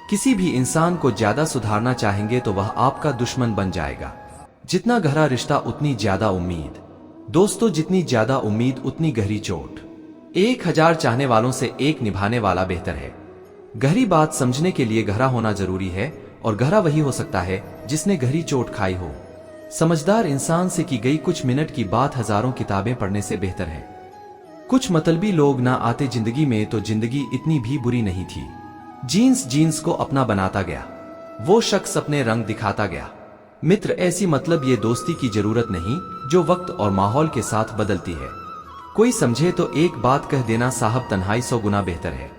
किसी भी इंसान को ज्यादा सुधारना चाहेंगे तो वह आपका दुश्मन बन जाएगा। जितना गहरा रिश्ता उतनी ज्यादा उम्मीद। दोस्तों, जितनी ज्यादा उम्मीद उतनी गहरी चोट। 1000 चाहने वालों से एक निभाने वाला बेहतर है। गहरी बात समझने के लिए गहरा होना जरूरी है, और गहरा वही हो सकता है जिसने गहरी चोट खाई हो। समझदार इंसान से की गई कुछ मिनट की बात हजारों किताबें पढ़ने से बेहतर है। कुछ मतलबी लोग ना आते जिंदगी में तो जिंदगी इतनी भी बुरी नहीं थी। जीन्स को अपना बनाता गया, वो शख्स अपने रंग दिखाता गया। मित्र, ऐसी मतलब ये दोस्ती की जरूरत नहीं जो वक्त और माहौल के साथ बदलती है। कोई समझे तो एक बात कह देना, साहब तन्हाई 100 गुना बेहतर है।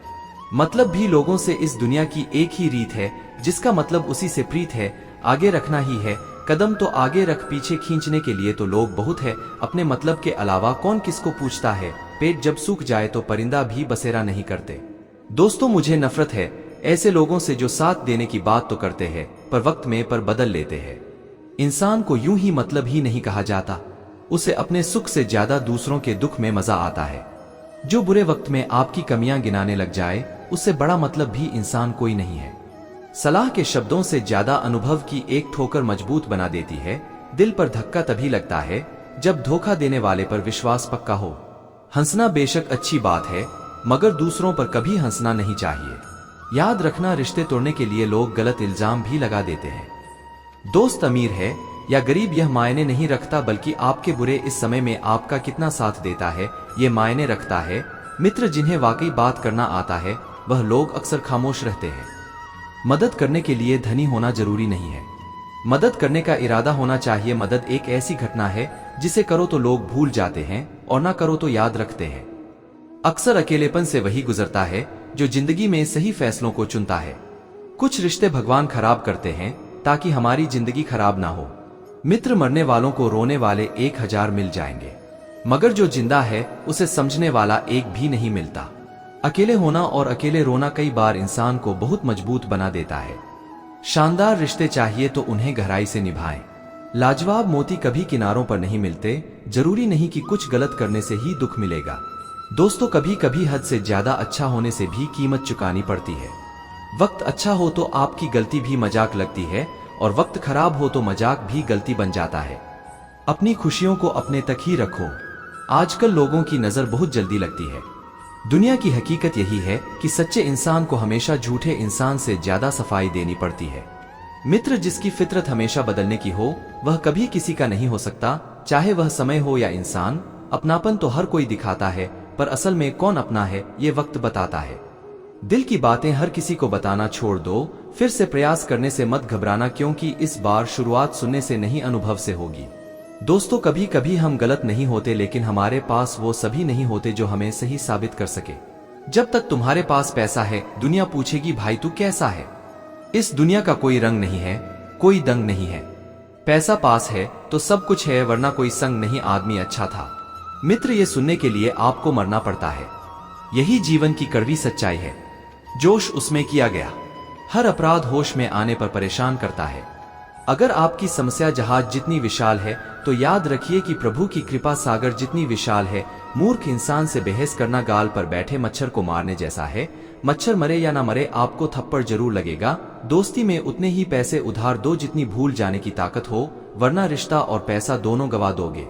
मतलब भी लोगों से इस दुनिया की एक ही रीत है, जिसका मतलब उसी से प्रीत है। आगे रखना ही है कदम तो आगे रख, पीछे खींचने के लिए तो लोग बहुत है। अपने मतलब के अलावा कौन किसको पूछता है। पेट जब सूख जाए तो परिंदा भी बसेरा नहीं करते। दोस्तों, मुझे नफरत है ऐसे लोगों से जो साथ देने की बात तो करते हैं पर वक्त में पर बदल लेते हैं। इंसान को यूं ही मतलब ही नहीं कहा जाता, उसे अपने सुख से ज्यादा दूसरों के दुख में मजा आता है। जो बुरे वक्त में आपकी कमियां गिनाने लग जाए उससे बड़ा मतलब भी इंसान कोई नहीं है। सलाह के शब्दों से ज्यादा अनुभव की एक ठोकर मजबूत बना देती है। दिल पर धक्का तभी लगता है जब धोखा देने वाले पर विश्वास पक्का हो। हंसना बेशक अच्छी बात है, मगर दूसरों पर कभी हंसना नहीं चाहिए। याद रखना, रिश्ते तोड़ने के लिए लोग गलत इल्जाम भी लगा देते हैं। दोस्त अमीर है या गरीब यह मायने नहीं रखता, बल्कि आपके बुरे इस समय में आपका कितना साथ देता है ये मायने रखता है। मित्र, जिन्हें वाकई बात करना आता है वह लोग अक्सर खामोश रहते हैं। मदद करने के लिए धनी होना जरूरी नहीं है, मदद करने का इरादा होना चाहिए। मदद एक ऐसी घटना है जिसे करो तो लोग भूल जाते हैं और ना करो तो याद रखते हैं। अक्सर अकेलेपन से वही गुजरता है जो जिंदगी में सही फैसलों को चुनता है। कुछ रिश्ते भगवान खराब करते हैं ताकि हमारी जिंदगी खराब ना हो। मित्र, मरने वालों को रोने वाले 1000 मिल जाएंगे, मगर जो जिंदा है उसे समझने वाला एक भी नहीं मिलता। अकेले होना और अकेले रोना कई बार इंसान को बहुत मजबूत बना देता है। शानदार रिश्ते चाहिए तो उन्हें गहराई से निभाएं। लाजवाब मोती कभी किनारों पर नहीं मिलते। जरूरी नहीं कि कुछ गलत करने से ही दुख मिलेगा। दोस्तों, कभी कभी हद से ज्यादा अच्छा होने से भी कीमत चुकानी पड़ती है। वक्त अच्छा हो तो आपकी गलती भी मजाक लगती है, और वक्त खराब हो तो मजाक भी गलती बन जाता है। अपनी खुशियों को अपने तक ही रखो। आजकल लोगों की नजर बहुत जल्दी लगती है। दुनिया की हकीकत यही है कि सच्चे इंसान को हमेशा झूठे इंसान से ज्यादा सफाई देनी पड़ती है। मित्र, जिसकी फितरत हमेशा बदलने की हो वह कभी किसी का नहीं हो सकता, चाहे वह समय हो या इंसान। अपनापन तो हर कोई दिखाता है, पर असल में कौन अपना है ये वक्त बताता है। दिल की बातें हर किसी को बताना छोड़ दो। फिर से प्रयास करने से मत घबराना, क्योंकि इस बार शुरुआत सुनने से नहीं अनुभव से होगी। दोस्तों, कभी कभी हम गलत नहीं होते, लेकिन हमारे पास वो सभी नहीं होते जो हमें सही साबित कर सके। जब तक तुम्हारे पास पैसा है दुनिया पूछेगी, भाई तू कैसा है। इस दुनिया का कोई रंग नहीं है, कोई दंग नहीं है। पैसा पास है तो सब कुछ है, वरना कोई संग नहीं आदमी अच्छा था। मित्र, ये सुनने के लिए आपको मरना पड़ता है। यही जीवन की कड़वी सच्चाई है। जोश उसमें किया गया। हर अपराध होश में आने पर परेशान करता है। अगर आपकी समस्या जहाज जितनी विशाल है तो याद रखिए कि प्रभु की कृपा सागर जितनी विशाल है। मूर्ख इंसान से बहस करना गाल पर बैठे मच्छर को मारने जैसा है। मच्छर मरे या ना मरे आपको थप्पड़ जरूर लगेगा। दोस्ती में उतने ही पैसे उधार दो जितनी भूल जाने की ताकत हो, वरना रिश्ता और पैसा दोनों गवा दोगे।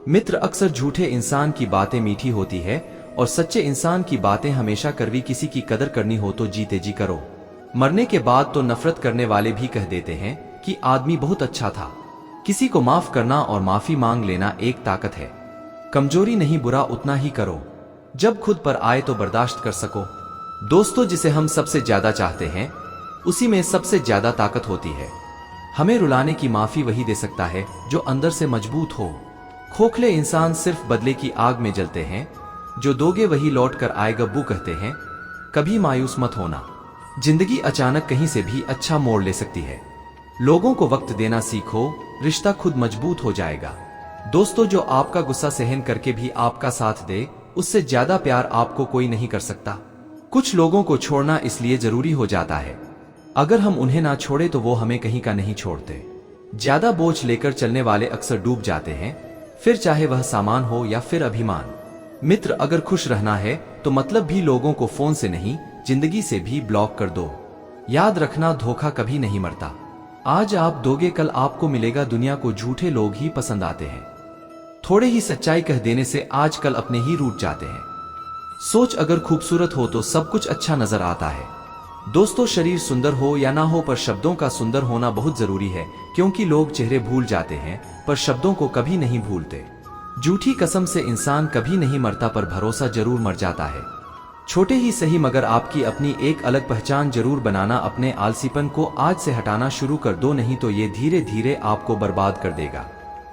मित्र अक्सर झूठे इंसान की बातें मीठी होती है और सच्चे इंसान की बातें हमेशा कड़वी। किसी की कदर करनी हो तो जीते जी करो। मरने के बाद तो नफरत करने वाले भी कह देते हैं कि आदमी बहुत अच्छा था। किसी को माफ करना और माफी मांग लेना एक ताकत है। कमजोरी नहीं, बुरा उतना ही करो जब खुद पर आए तो बर्दाश्त कर सको। दोस्तों, जिसे हम सबसे ज्यादा चाहते हैं उसी में सबसे ज्यादा ताकत होती है। हमें रुलाने की माफी वही दे सकता है जो अंदर से मजबूत हो। खोखले इंसान सिर्फ बदले की आग में जलते हैं, जो दोगे वही लौट कर आए। गब्बू कहते हैं कभी मायूस मत होना, जिंदगी अचानक कहीं से भी अच्छा मोड़ ले सकती है। लोगों को वक्त देना सीखो, रिश्ता खुद मजबूत हो जाएगा। दोस्तों, जो आपका गुस्सा सहन करके भी आपका साथ दे, उससे ज्यादा प्यार आपको कोई नहीं कर सकता। कुछ लोगों को छोड़ना इसलिए जरूरी हो जाता है, अगर हम उन्हें ना छोड़े तो वो हमें कहीं का नहीं छोड़ते। ज्यादा बोझ लेकर चलने वाले अक्सर डूब जाते हैं, फिर चाहे वह सामान हो या फिर अभिमान। मित्र, अगर खुश रहना है तो मतलब भी लोगों को फोन से नहीं, जिंदगी से भी ब्लॉक कर दो। याद रखना, धोखा कभी नहीं मरता। आज आप दोगे कल आपको मिलेगा। दुनिया को झूठे लोग ही पसंद आते हैं। थोड़े ही सच्चाई कह देने से आजकल अपने ही रूठ जाते हैं। सोच अगर खूबसूरत हो तो सब कुछ अच्छा नजर आता है। दोस्तों, शरीर सुंदर हो या ना हो पर शब्दों का सुंदर होना बहुत जरूरी है, क्योंकि लोग चेहरे भूल जाते हैं पर शब्दों को कभी नहीं भूलते। झूठी कसम से इंसान कभी नहीं मरता पर भरोसा जरूर मर जाता है। छोटे ही सही मगर आपकी अपनी एक अलग पहचान जरूर बनाना। अपने आलसीपन को आज से हटाना शुरू कर दो, नहीं तो ये धीरे धीरे आपको बर्बाद कर देगा।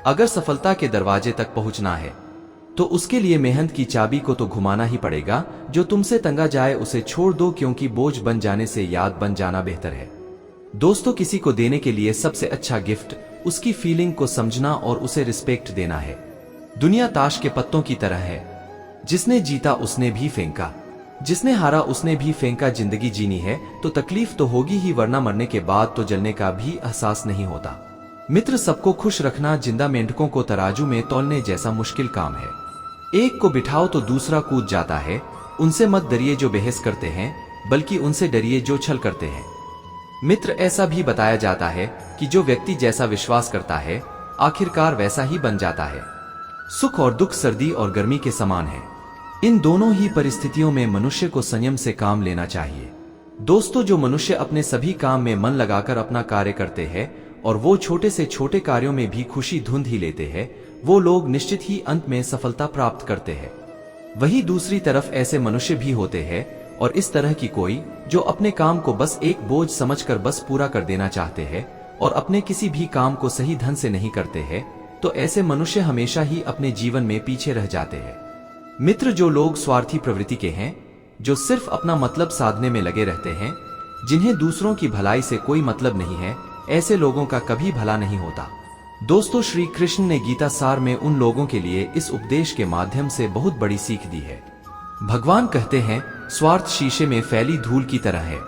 अगर सफलता के दरवाजे तक पहुंचना है तो उसके लिए मेहनत की चाबी को तो घुमाना ही पड़ेगा। जो तुमसे तंगा जाए उसे छोड़ दो, क्योंकि बोझ बन जाने से याद बन जाना बेहतर है। दोस्तों, किसी को देने के लिए सबसे अच्छा गिफ्ट उसकी फीलिंग को समझना और उसे रिस्पेक्ट देना है। दुनिया ताश के पत्तों की तरह है, जिसने जीता उसने भी फेंका, जिसने हारा उसने भी फेंका। जिंदगी जीनी है तो तकलीफ तो होगी ही, वरना मरने के बाद तो जलने का भी एहसास नहीं होता। मित्र, सबको खुश रखना जिंदा मेंढकों को तराजू में तौलने जैसा मुश्किल काम है। एक को बिठाओ तो दूसरा कूद जाता है। उनसे मत डरिए जो बहस करते हैं, बल्कि उनसे डरिए जो छल करते हैं। मित्र, ऐसा भी बताया जाता है कि जो व्यक्ति जैसा विश्वास करता है आखिरकार वैसा ही बन जाता है। सुख और दुख सर्दी और गर्मी के समान है। इन दोनों ही परिस्थितियों में मनुष्य को संयम से काम लेना चाहिए। दोस्तों, जो मनुष्य अपने सभी काम में मन लगाकर अपना कार्य करते हैं और वो छोटे से छोटे कार्यों में भी खुशी ढूंढ ही लेते हैं, वो लोग निश्चित ही अंत में सफलता प्राप्त करते हैं। वहीं दूसरी तरफ ऐसे मनुष्य भी होते हैं और इस तरह की कोई जो अपने काम को बस एक बोझ समझकर बस पूरा कर देना चाहते हैं और अपने किसी भी काम को सही ढंग से नहीं करते हैं, तो ऐसे मनुष्य हमेशा ही अपने जीवन में पीछे रह जाते हैं। मित्र, जो लोग स्वार्थी प्रवृत्ति के हैं, जो सिर्फ अपना मतलब साधने में लगे रहते हैं, जिन्हें दूसरों की भलाई से कोई मतलब नहीं है, ऐसे लोगों का कभी भला नहीं होता। दोस्तों, श्री कृष्ण ने गीता सार में उन लोगों के लिए इस उपदेश के माध्यम से बहुत बड़ी सीख दी है। भगवान कहते हैं, स्वार्थ शीशे में फैली धूल की तरह है,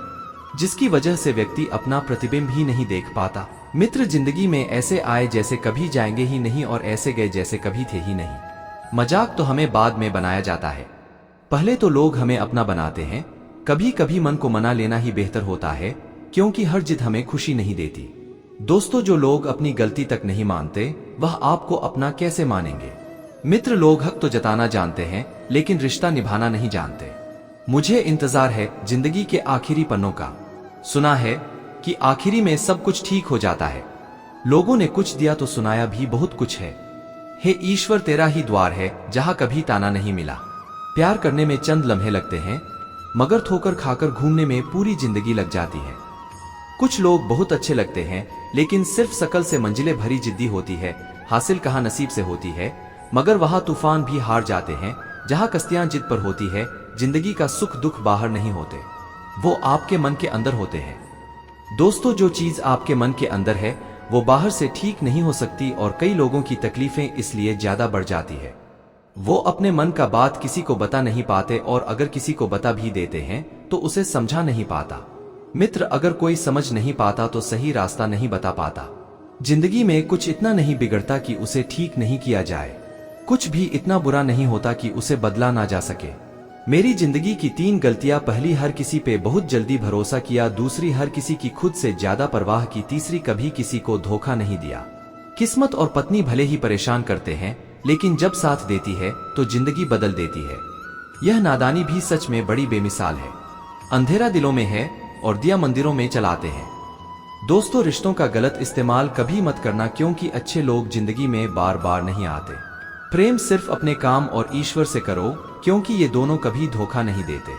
जिसकी वजह से व्यक्ति अपना प्रतिबिंब ही नहीं देख पाता। मित्र, जिंदगी में ऐसे आए जैसे कभी जाएंगे ही नहीं और ऐसे गए जैसे कभी थे ही नहीं। मजाक तो हमें बाद में बनाया जाता है, पहले तो लोग हमें अपना बनाते हैं। कभी कभी मन को मना लेना ही बेहतर होता है, क्योंकि हर जिद हमें खुशी नहीं देती। दोस्तों, जो लोग अपनी गलती तक नहीं मानते वह आपको अपना कैसे मानेंगे। मित्र, लोग हक तो जताना जानते हैं लेकिन रिश्ता निभाना नहीं जानते। मुझे इंतजार है जिंदगी के आखिरी पन्नों का। सुना है कि आखिरी में सब कुछ ठीक हो जाता है। लोगों ने कुछ दिया तो सुनाया भी बहुत कुछ है। हे ईश्वर, तेरा ही द्वार है जहां कभी ताना नहीं मिला। प्यार करने में चंद लम्हे लगते हैं, मगर ठोकर खाकर घूमने में पूरी जिंदगी लग जाती है। कुछ लोग बहुत अच्छे लगते हैं, लेकिन सिर्फ शकल से मंजिलें भरी जिद्दी होती है। हासिल कहाँ नसीब से होती है, मगर वहां तूफान भी हार जाते हैं। जहां कश्तियां जिद पर होती है, जिंदगी का सुख दुख बाहर नहीं होते, वो आपके मन के अंदर होते हैं। दोस्तों, जो चीज आपके मन के अंदर है वो बाहर से ठीक नहीं हो सकती, और कई लोगों की तकलीफें इसलिए ज्यादा बढ़ जाती है। वो अपने मन का बात किसी को बता नहीं पाते, और अगर किसी को बता भी देते हैं तो उसे समझा नहीं पाता। मित्र, अगर कोई समझ नहीं पाता तो सही रास्ता नहीं बता पाता। जिंदगी में कुछ इतना नहीं बिगड़ता कि उसे ठीक नहीं किया जाए, कुछ भी इतना बुरा नहीं होता कि उसे बदला ना जा सके। मेरी जिंदगी की 3 गलतियां। पहली, हर किसी पे बहुत जल्दी भरोसा किया। दूसरी, हर किसी की खुद से ज्यादा परवाह की। तीसरी, कभी किसी को धोखा नहीं दिया। किस्मत और पत्नी भले ही परेशान करते हैं, लेकिन जब साथ देती है तो जिंदगी बदल देती है। यह नादानी भी सच में बड़ी बेमिसाल है। अंधेरा दिलों में है और दिया मंदिरों में चलाते हैं। दोस्तों, रिश्तों का गलत इस्तेमाल कभी मत करना, क्योंकि अच्छे लोग जिंदगी में बार बार नहीं आते। प्रेम सिर्फ अपने काम और ईश्वर से करो, क्योंकि ये दोनों कभी धोखा नहीं देते।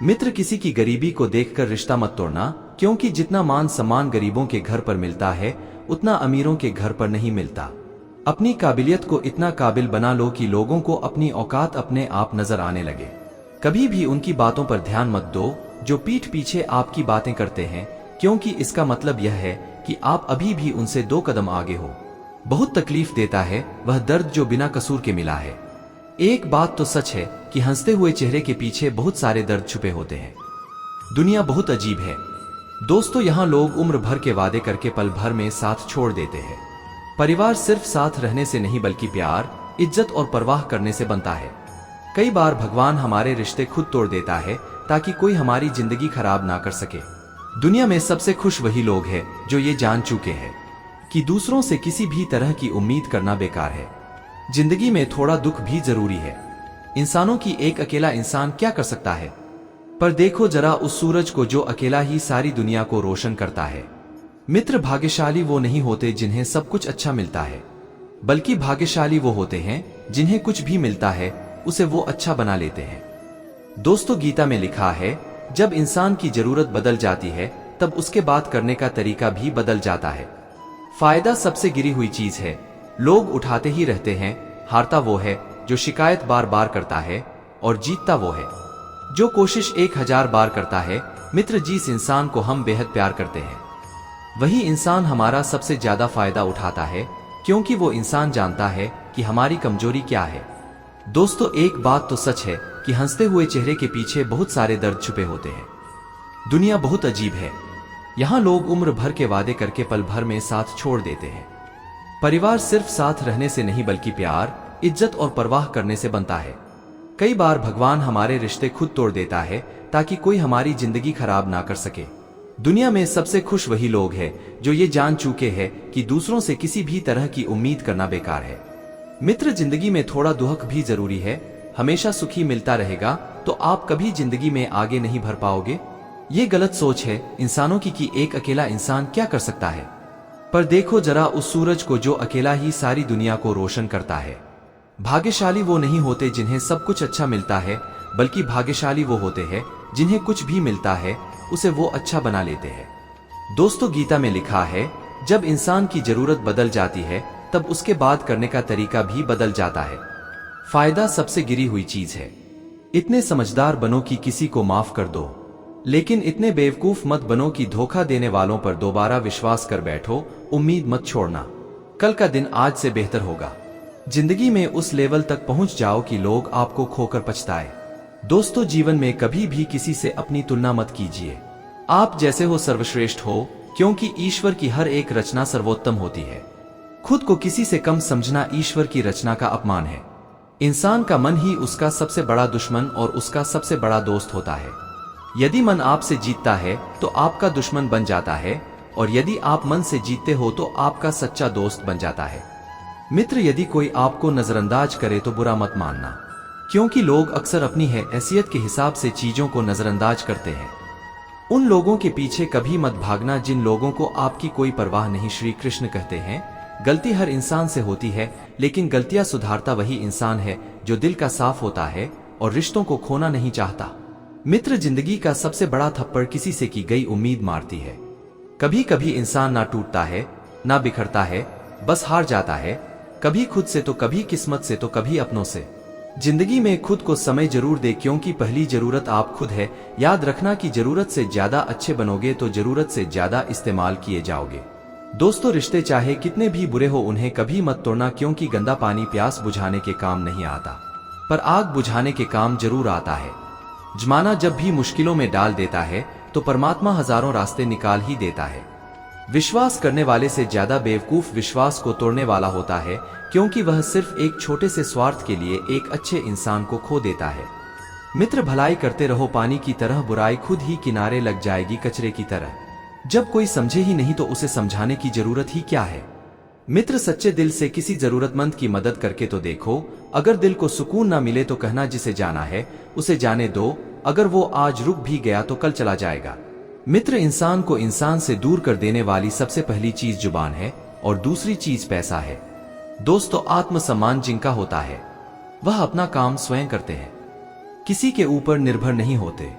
मित्र, किसी की गरीबी को देखकर रिश्ता मत तोड़ना, क्योंकि जितना मान सम्मान गरीबों के घर पर मिलता है, उतना अमीरों के घर पर नहीं मिलता। अपनी काबिलियत को इतना काबिल बना लो कि लोगों को अपनी औकात अपने आप नजर आने लगे। कभी भी उनकी बातों पर ध्यान मत दो जो पीठ पीछे आपकी बातें करते हैं, क्योंकि इसका मतलब यह है कि आप अभी भी उनसे 2 कदम आगे हो। बहुत तकलीफ देता है वह दर्द जो बिना कसूर के मिला है। एक बात तो सच है कि हंसते हुए चेहरे के पीछे बहुत सारे दर्द छुपे होते हैं। दुनिया बहुत अजीब है दोस्तों, यहाँ लोग उम्र भर के वादे करके पल भर में साथ छोड़ देते हैं। परिवार सिर्फ साथ रहने से नहीं, बल्कि प्यार, इज्जत और परवाह करने से बनता है। कई बार भगवान हमारे रिश्ते खुद तोड़ देता है ताकि कोई हमारी जिंदगी खराब ना कर सके। दुनिया में सबसे खुश वही लोग हैं जो ये जान चुके हैं कि दूसरों से किसी भी तरह की उम्मीद करना बेकार है। जिंदगी में थोड़ा दुख भी जरूरी है। इंसानों की एक अकेला इंसान क्या कर सकता है? पर देखो जरा उस सूरज को जो अकेला ही सारी दुनिया को रोशन करता है। मित्र, भाग्यशाली वो नहीं होते जिन्हें सब कुछ अच्छा मिलता है, बल्कि भाग्यशाली वो होते हैं जिन्हें कुछ भी मिलता है उसे वो अच्छा बना लेते हैं। दोस्तों, गीता में लिखा है, जब इंसान की जरूरत बदल जाती है तब उसके बात करने का तरीका भी बदल जाता है। फायदा सबसे गिरी हुई चीज है। लोग उठाते ही रहते हैं। हारता वो है जो शिकायत बार बार करता है, और जीतता वो है जो कोशिश 1000 बार करता है। मित्र, जिस इंसान को हम बेहद प्यार करते हैं वही इंसान हमारा सबसे ज्यादा फायदा उठाता है, क्योंकि वो इंसान जानता है कि हमारी कमजोरी क्या है। दोस्तों, एक बात तो सच है कि हंसते हुए चेहरे के पीछे बहुत सारे दर्द छुपे होते हैं। दुनिया बहुत अजीब है। यहाँ लोग उम्र भर के वादे करके पल भर में साथ छोड़ देते हैं। परिवार सिर्फ साथ रहने से नहीं, बल्कि प्यार, इज्जत और परवाह करने से बनता है। कई बार भगवान हमारे रिश्ते खुद तोड़ देता है ताकि कोई हमारी जिंदगी खराब ना कर सके। दुनिया में सबसे खुश वही लोग हैं जो ये जान चुके हैं कि दूसरों से किसी भी तरह की उम्मीद करना बेकार है। मित्र, जिंदगी में थोड़ा दुख भी जरूरी है। हमेशा सुखी मिलता रहेगा तो आप कभी जिंदगी में आगे नहीं बढ़ पाओगे। ये गलत सोच है इंसानों की कि एक अकेला इंसान क्या कर सकता है। पर देखो जरा उस सूरज को जो अकेला ही सारी दुनिया को रोशन करता है। भाग्यशाली वो नहीं होते जिन्हें सब कुछ अच्छा मिलता है, बल्कि भाग्यशाली वो होते हैं जिन्हें कुछ भी मिलता है उसे वो अच्छा बना लेते हैं। दोस्तों, गीता में लिखा है, जब इंसान की जरूरत बदल जाती है तब उसके बात करने का तरीका भी बदल जाता है। फायदा सबसे गिरी हुई चीज है। इतने समझदार बनो कि किसी को माफ कर दो, लेकिन इतने बेवकूफ मत बनो कि धोखा देने वालों पर दोबारा विश्वास कर बैठो। उम्मीद मत छोड़ना, कल का दिन आज से बेहतर होगा। जिंदगी में उस लेवल तक पहुंच जाओ कि लोग आपको खोकर पछताए। दोस्तों, जीवन में कभी भी किसी से अपनी तुलना मत कीजिए। आप जैसे हो सर्वश्रेष्ठ हो, क्योंकि ईश्वर की हर एक रचना सर्वोत्तम होती है। खुद को किसी से कम समझना ईश्वर की रचना का अपमान है। इंसान का मन ही उसका सबसे बड़ा दुश्मन और उसका सबसे बड़ा दोस्त होता है। यदि मन आपसे जीतता है तो आपका दुश्मन बन जाता है, और यदि आप मन से जीतते हो तो आपका सच्चा दोस्त बन जाता है। मित्र, यदि कोई आपको नजरअंदाज करे तो बुरा मत मानना, क्योंकि लोग अक्सर अपनी हैसियत के हिसाब से चीजों को नजरअंदाज करते हैं। उन लोगों के पीछे कभी मत भागना जिन लोगों को आपकी कोई परवाह नहीं। श्री कृष्ण कहते हैं, गलती हर इंसान से होती है, लेकिन गलतियां सुधारता वही इंसान है जो दिल का साफ होता है और रिश्तों को खोना नहीं चाहता। मित्र, जिंदगी का सबसे बड़ा थप्पड़ किसी से की गई उम्मीद मारती है। कभी कभी इंसान ना टूटता है ना बिखरता है, बस हार जाता है, कभी खुद से तो कभी किस्मत से तो कभी अपनों से। जिंदगी में खुद को समय जरूर दे, क्योंकि पहली जरूरत आप खुद है। याद रखना कि जरूरत से ज्यादा अच्छे बनोगे तो जरूरत से ज्यादा इस्तेमाल किए जाओगे। दोस्तों, रिश्ते चाहे कितने भी बुरे हो उन्हें कभी मत तोड़ना, क्योंकि गंदा पानी प्यास बुझाने के काम नहीं आता, पर आग बुझाने के काम जरूर आता है। जमाना जब भी मुश्किलों में डाल देता है तो परमात्मा हजारों रास्ते निकाल ही देता है। विश्वास करने वाले से ज्यादा बेवकूफ विश्वास को तोड़ने वाला होता है, क्योंकि वह सिर्फ एक छोटे से स्वार्थ के लिए एक अच्छे इंसान को खो देता है। मित्र भलाई करते रहो पानी की तरह, बुराई खुद ही किनारे लग जाएगी कचरे की तरह। जब कोई समझे ही नहीं तो उसे समझाने की जरूरत ही क्या है। मित्र सच्चे दिल से किसी जरूरतमंद की मदद करके तो देखो। अगर दिल को सुकून ना मिले तो कहना जिसे जाना है उसे जाने दो। अगर वो आज रुक भी गया तो कल चला जाएगा। मित्र इंसान को इंसान से दूर कर देने वाली सबसे पहली चीज जुबान है और दूसरी चीज पैसा है। दोस्तों, आत्मसम्मान जिनका होता है वह अपना काम स्वयं करते हैं, किसी के ऊपर निर्भर नहीं होते।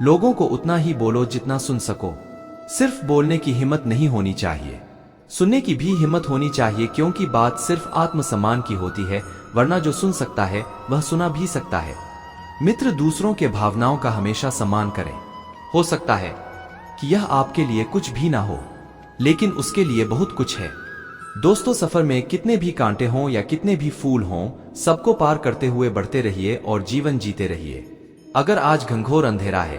लोगों को उतना ही बोलो जितना सुन सको। सिर्फ बोलने की हिम्मत नहीं होनी चाहिए, सुनने की भी हिम्मत होनी चाहिए, क्योंकि बात सिर्फ आत्मसम्मान की होती है, वरना जो सुन सकता है वह सुना भी सकता है। मित्र दूसरों के भावनाओं का हमेशा सम्मान करें। हो सकता है कि यह आपके लिए कुछ भी ना हो, लेकिन उसके लिए बहुत कुछ है। दोस्तों, सफर में कितने भी कांटे हों या कितने भी फूल हों, सबको पार करते हुए बढ़ते रहिए और जीवन जीते रहिए। अगर आज घंघोर अंधेरा है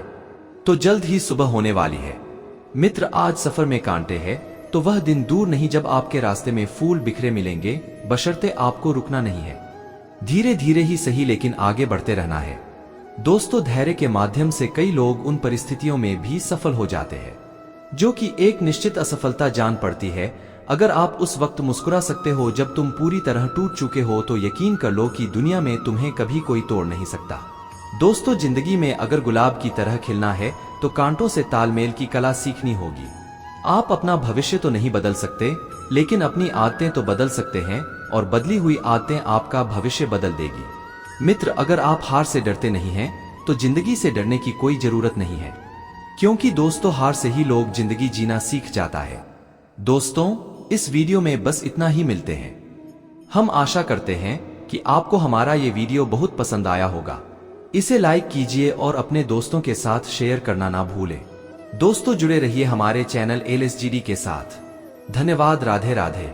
तो जल्द ही सुबह होने वाली है। मित्र, आज सफर में कांटे हैं तो वह दिन दूर नहीं जब आपके रास्ते में फूल बिखरे मिलेंगे, बशर्ते आपको रुकना नहीं है। धीरे धीरे ही सही, लेकिन आगे बढ़ते रहना है। दोस्तों, धैर्य के माध्यम से कई लोग उन परिस्थितियों में भी सफल हो जाते हैं जो कि एक निश्चित असफलता जान पड़ती है। अगर आप उस वक्त मुस्कुरा सकते हो जब तुम पूरी तरह टूट चुके हो तो यकीन कर लो कि दुनिया में तुम्हें कभी कोई तोड़ नहीं सकता। दोस्तों, जिंदगी में अगर गुलाब की तरह खिलना है तो कांटों से तालमेल की कला सीखनी होगी। आप अपना भविष्य तो नहीं बदल सकते, लेकिन अपनी आदतें तो बदल सकते हैं, और बदली हुई आदतें आपका भविष्य बदल देगी। मित्र, अगर आप हार से डरते नहीं हैं तो जिंदगी से डरने की कोई जरूरत नहीं है, क्योंकि दोस्तों हार से ही लोग जिंदगी जीना सीख जाता है। दोस्तों, इस वीडियो में बस इतना ही, मिलते हैं। हम आशा करते हैं कि आपको हमारा ये वीडियो बहुत पसंद आया होगा। इसे लाइक कीजिए और अपने दोस्तों के साथ शेयर करना ना भूलें। दोस्तों, जुड़े रहिए हमारे चैनल LSGD के साथ। धन्यवाद। राधे राधे।